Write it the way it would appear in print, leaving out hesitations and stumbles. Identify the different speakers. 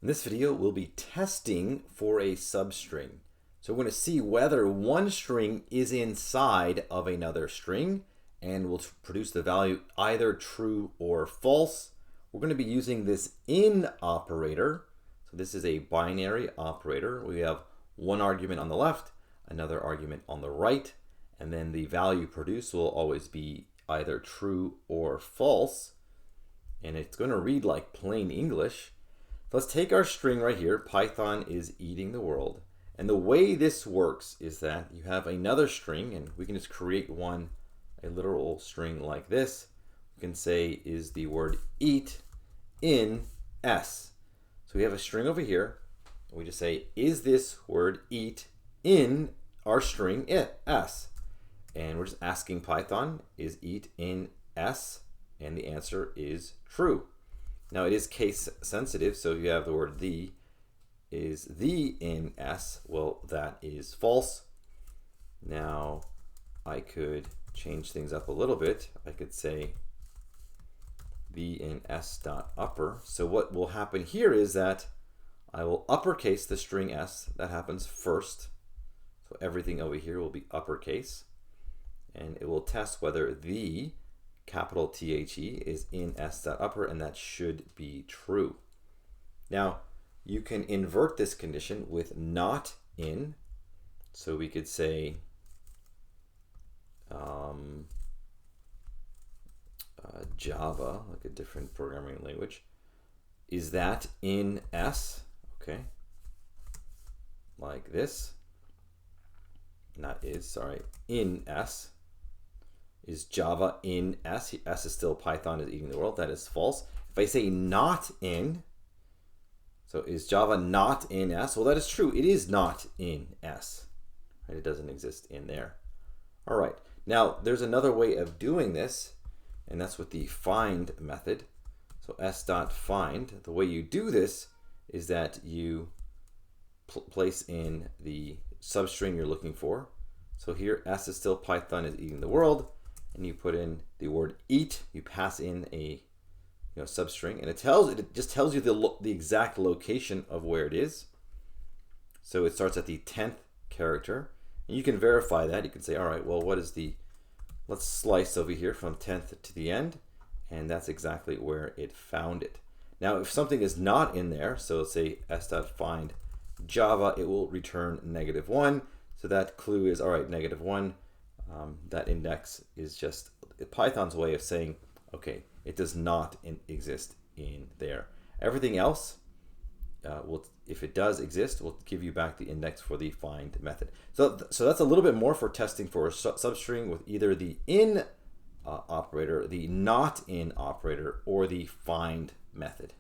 Speaker 1: In this video, we'll be testing for a substring. So we're going to see whether one string is inside of another string, and we'll produce the value either true or false. We're going to be using this in operator. So this is a binary operator. We have one argument on the left, another argument on the right, and then the value produced will always be either true or false. And it's going to read like plain English. Let's take our string right here. Python is eating the world. And the way this works is that you have another string, and we can just create one, a literal string like this. We can say, is the word eat in S? So we have a string over here. And we just say, is this word eat in our string S? And we're just asking Python, is eat in S? And the answer is true. Now it is case sensitive, so if you have the word the, is the in S? Well, that is false. Now I could change things up a little bit. I could say the in S dot upper. So what will happen here is that I will uppercase the string S. That happens first. So everything over here will be uppercase. And it will test whether the capital THE is in S dot upper, and that should be true. Now you can invert this condition with not in. So we could say Java, like a different programming language, is that in S? Okay, like this. Not is, sorry, in S. Is Java in S? S is still Python is eating the world. That is false. If I say not in, so is Java not in S? Well, that is true. It is not in S. Right? It doesn't exist in there. All right. Now, there's another way of doing this, and that's with the find method. So s.find. The way you do this is that you place in the substring you're looking for. So here, S is still Python is eating the world. And you put in the word eat, you pass in a substring, and it just tells you the exact location of where it is. So it starts at the 10th character, and you can verify that. You can say, all right, well, what is let's slice over here from 10th to the end, and that's exactly where it found it. Now, if something is not in there, so let's say s.find Java, it will return -1. So that clue is, all right, -1. That index is just Python's way of saying, okay, it does not exist in there. Everything else, if it does exist, will give you back the index for the find method. So that's a little bit more for testing for a substring with either the in operator, the not in operator, or the find method.